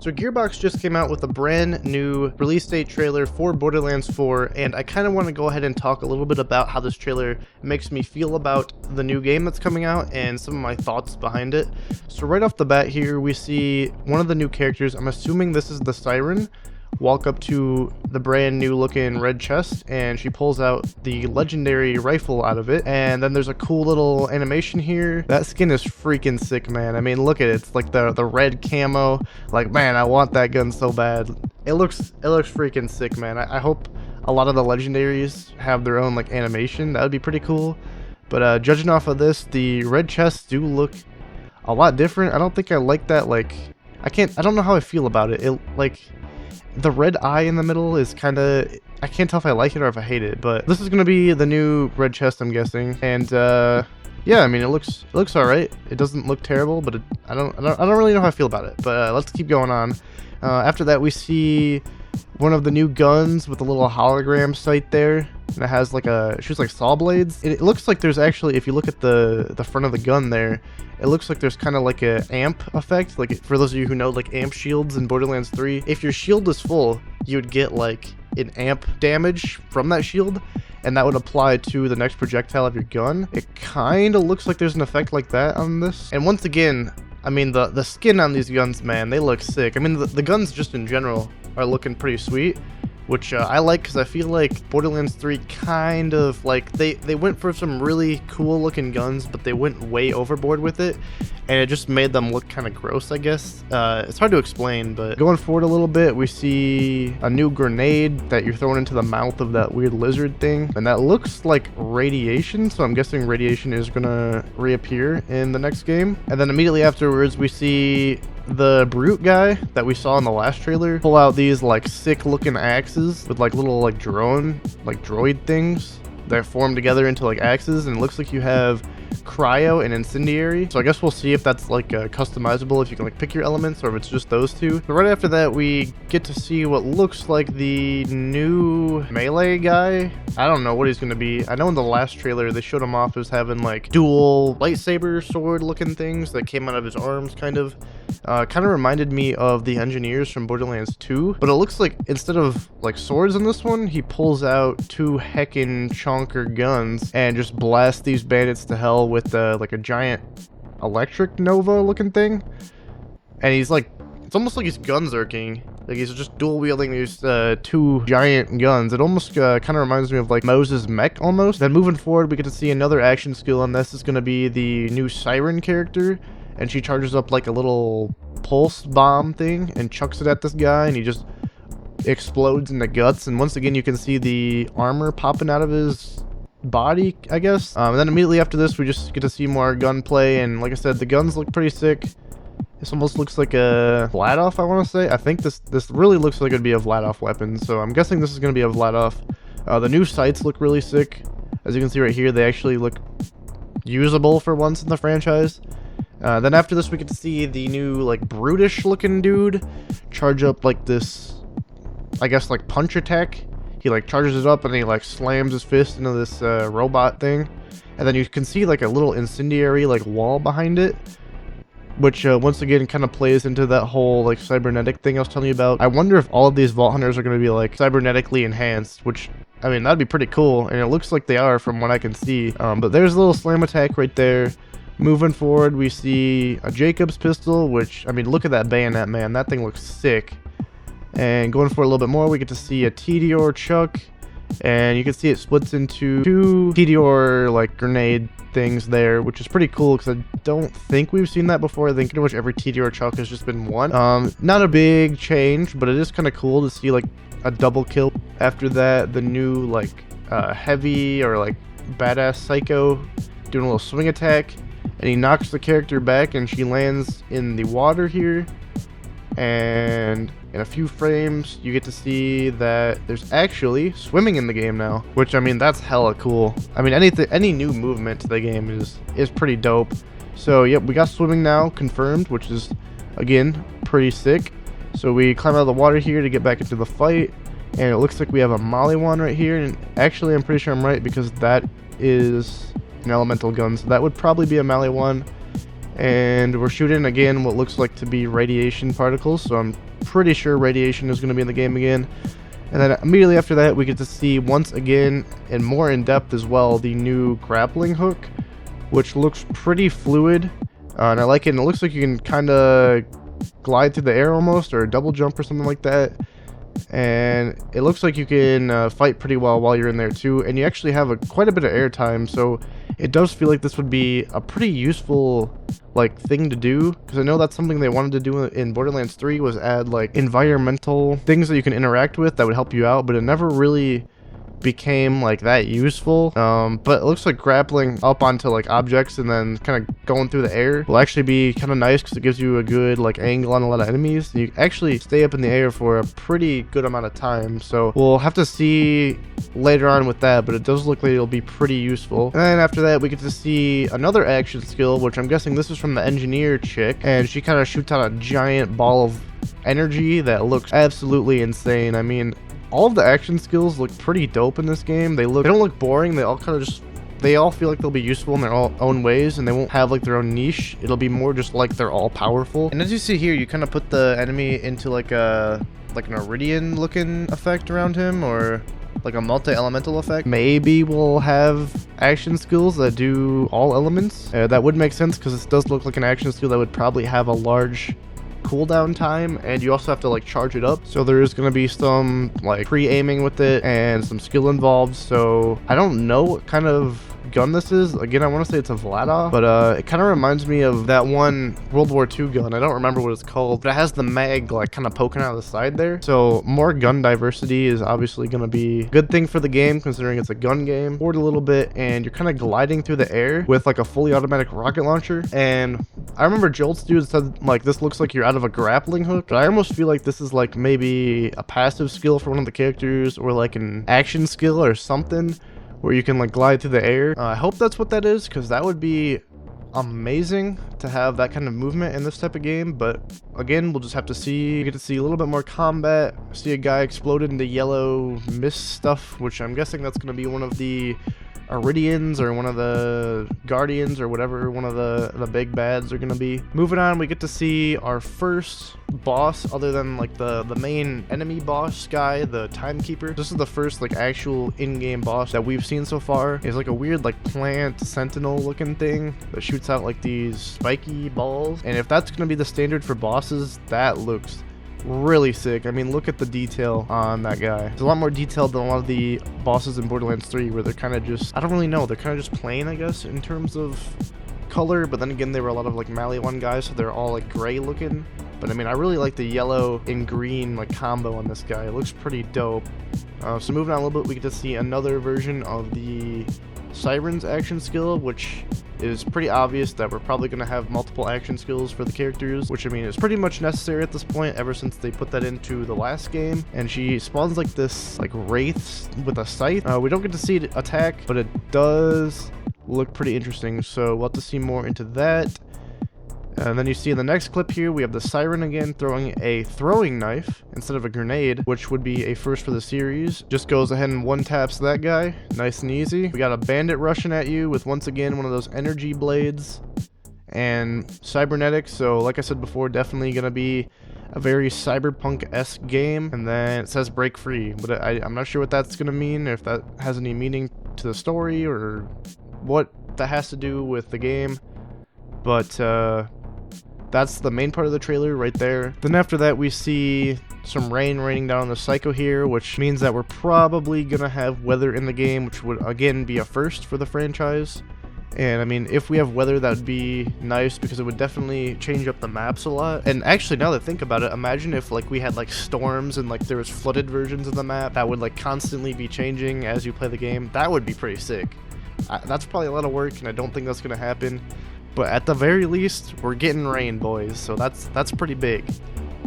So Gearbox just came out with a brand new release date trailer for Borderlands 4, and I kind of want to go ahead and talk a little bit about how this trailer makes me feel about the new game that's coming out and some of my thoughts behind it. So right off the bat here, we see one of the new characters. I'm assuming this is the Siren. Walk up to the brand new looking red chest, and she pulls out the legendary rifle out of it. And then there's a cool little animation here. That skin is freaking sick, man. I mean, look at it. It's like the red camo. Like, man, I want that gun so bad. It looks freaking sick, man. I hope a lot of the legendaries have their own like animation. That would be pretty cool. But judging off of this, the red chests do look a lot different. I don't think I like that. Like, I don't know how I feel about it. The red eye in the middle is kind of, I can't tell if I like it or if I hate it, but this is going to be the new red chest, I'm guessing. And yeah, I mean, it looks all right. It doesn't look terrible, but I don't really know how I feel about it. But let's keep going on. After that, we see one of the new guns with a little hologram sight there, and it has like shoots like saw blades. It looks like there's actually, if you look at the front of the gun there, it looks like there's kind of like a amp effect. Like, for those of you who know like amp shields in Borderlands 3, if your shield is full, you would get like an amp damage from that shield, and that would apply to the next projectile of your gun. It kind of looks like there's an effect like that on this. And once again, I mean, the skin on these guns, man, they look sick. I mean, the guns just in general are looking pretty sweet, which I like, because I feel like Borderlands 3 kind of like they went for some really cool looking guns, but they went way overboard with it, and it just made them look kind of gross, I guess. It's hard to explain, but going forward a little bit, we see a new grenade that you're throwing into the mouth of that weird lizard thing, and that looks like radiation, so I'm guessing radiation is gonna reappear in the next game. And then immediately afterwards, we see the brute guy that we saw in the last trailer pull out these like sick looking axes with like little like droid things that form together into like axes, and it looks like you have cryo and incendiary. So I guess we'll see if that's like customizable, if you can like pick your elements, or if it's just those two. But right after that, we get to see what looks like the new melee guy. I don't know what he's gonna be. I know in the last trailer they showed him off as having like dual lightsaber sword looking things that came out of his arms, kind of reminded me of the engineers from Borderlands 2, but it looks like instead of like swords in this one, he pulls out two heckin' chonker guns and just blasts these bandits to hell with like a giant electric nova looking thing. And he's like, it's almost like he's gunzerking. Like, he's just dual wielding these two giant guns. It almost kind of reminds me of like Moses Mech almost. Then moving forward, we get to see another action skill, and this is going to be the new Siren character. And she charges up like a little pulse bomb thing and chucks it at this guy, and he just explodes in the guts. And once again, you can see the armor popping out of his body, I guess. And then immediately after this, we just get to see more gunplay, and like I said, the guns look pretty sick. This almost looks like a Vladoff, I want to say. I think this really looks like it'd be a Vladoff weapon, so I'm guessing this is going to be a Vladoff. The new sights look really sick. As you can see right here, they actually look usable for once in the franchise. Then after this, we get to see the new like brutish looking dude charge up like this, I guess, like punch attack. He like charges it up and he like slams his fist into this robot thing, and then you can see like a little incendiary like wall behind it, which once again kind of plays into that whole like cybernetic thing I was telling you about. I wonder if all of these Vault Hunters are going to be like cybernetically enhanced, which, I mean, that'd be pretty cool, and it looks like they are from what I can see. But there's a little slam attack right there. Moving forward, we see a Jacob's pistol, which, I mean, look at that bayonet, man. That thing looks sick. And going for a little bit more, we get to see a Tediore Chuck, and you can see it splits into two Tediore like grenade things there, which is pretty cool because I don't think we've seen that before. I think pretty much every Tediore Chuck has just been one. Not a big change, but it is kind of cool to see like a double kill. After that, the new like heavy or like badass Psycho doing a little swing attack, and he knocks the character back, and she lands in the water here. And in a few frames, you get to see that there's actually swimming in the game now, which, I mean, that's hella cool. I mean, any new movement to the game is pretty dope. So yep, we got swimming now confirmed, which is again pretty sick. So we climb out of the water here to get back into the fight, and it looks like we have a Maliwan right here. And actually, I'm pretty sure I'm right, because that is an elemental gun, so that would probably be a Maliwan. And we're shooting again what looks like to be radiation particles, so I'm pretty sure radiation is going to be in the game again. And then immediately after that, we get to see once again, and more in depth as well, the new grappling hook, which looks pretty fluid. And I like it, and it looks like you can kind of glide through the air almost, or double jump or something like that. And it looks like you can fight pretty well while you're in there too, and you actually have quite a bit of air time, so it does feel like this would be a pretty useful like thing to do, because I know that's something they wanted to do in Borderlands 3, was add like environmental things that you can interact with that would help you out, but it never really became like that useful. But it looks like grappling up onto like objects and then kind of going through the air will actually be kind of nice, because it gives you a good like angle on a lot of enemies. You actually stay up in the air for a pretty good amount of time, so we'll have to see later on with that, but it does look like it'll be pretty useful. And then after that, we get to see another action skill, which I'm guessing this is from the engineer chick, and she kind of shoots out a giant ball of energy that looks absolutely insane. I mean, all of the action skills look pretty dope in this game. They don't look boring. They all kind of they all feel like they'll be useful in their own ways, and they won't have like their own niche. It'll be more just like they're all powerful. And as you see here, you kind of put the enemy into like an iridian looking effect around him, or like a multi-elemental effect. Maybe we'll have action skills that do all elements. That would make sense, because this does look like an action skill that would probably have a large cooldown time, and you also have to like charge it up, so there is going to be some like pre-aiming with it and some skill involved. So I don't know what kind of gun this is. Again, I want to say it's a Vlada, but it kind of reminds me of that one World War II gun. I don't remember what it's called, but it has the mag like kind of poking out of the side there. So more gun diversity is obviously going to be a good thing for the game, considering it's a gun game. Forward a little bit, and you're kind of gliding through the air with like a fully automatic rocket launcher. And I remember Jolt's dude said like this looks like you're out of a grappling hook, but I almost feel like this is like maybe a passive skill for one of the characters, or like an action skill or something, where you can like glide through the air. I hope that's what that is, because that would be amazing to have that kind of movement in this type of game. But again, we'll just have to see. We get to see a little bit more combat, see a guy exploded into yellow mist stuff, which I'm guessing that's going to be one of the Iridians or one of the Guardians or whatever one of the big bads are gonna be. Moving on, we get to see our first boss other than like the main enemy boss guy, the timekeeper. This is the first like actual in-game boss that we've seen so far. It's like a weird like plant sentinel looking thing that shoots out like these spiky balls, and if that's gonna be the standard for bosses, that looks really sick. I mean, look at the detail on that guy. It's a lot more detailed than a lot of the bosses in Borderlands 3, where they're kind of just, I don't really know, they're kind of just plain, I guess, in terms of color. But then again, they were a lot of like Mali 1 guys, so they're all like gray looking. But I mean, I really like the yellow and green like combo on this guy. It looks pretty dope. So moving on a little bit, we get to see another version of the Siren's action skill, which is pretty obvious that we're probably going to have multiple action skills for the characters, which I mean is pretty much necessary at this point ever since they put that into the last game. And she spawns like this like wraith with a scythe. We don't get to see it attack, but it does look pretty interesting, so we'll have to see more into that. And then you see in the next clip here, we have the Siren again throwing a throwing knife instead of a grenade, which would be a first for the series. Just goes ahead and one taps that guy, nice and easy. We got a bandit rushing at you with once again one of those energy blades and cybernetics. So like I said before, definitely gonna be a very cyberpunk-esque game. And then it says break free, but I'm not sure what that's gonna mean, if that has any meaning to the story or what that has to do with the game. But that's the main part of the trailer right there. Then after that, we see some rain raining down on the Psycho here, which means that we're probably gonna have weather in the game, which would again be a first for the franchise. And I mean, if we have weather, that would be nice, because it would definitely change up the maps a lot. And actually, now that I think about it, imagine if like we had like storms and like there was flooded versions of the map that would like constantly be changing as you play the game. That would be pretty sick. That's probably a lot of work, and I don't think that's gonna happen. But at the very least, we're getting rain, boys, so that's pretty big.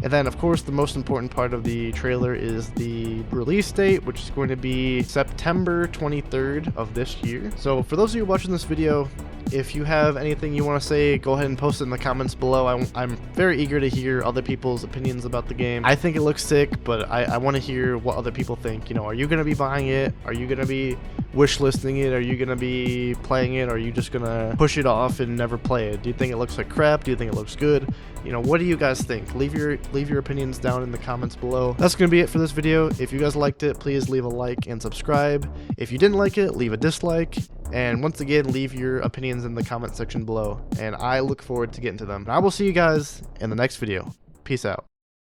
And then, of course, the most important part of the trailer is the release date, which is going to be September 23rd of this year. So for those of you watching this video, If you have anything you want to say, go ahead and post it in the comments below. I'm very eager to hear other people's opinions about the game. I think it looks sick, but I want to hear what other people think. You know, are you going to be buying it? Are you going to be wish listing it? Are you going to be playing it? Or are you just going to push it off and never play it? Do you think it looks like crap? Do you think it looks good? You know, what do you guys think? Leave your opinions down in the comments below. That's going to be it for this video. If you guys liked it, please leave a like and subscribe. If you didn't like it, leave a dislike. And once again, leave your opinions in the comment section below. And I look forward to getting to them. And I will see you guys in the next video. Peace out.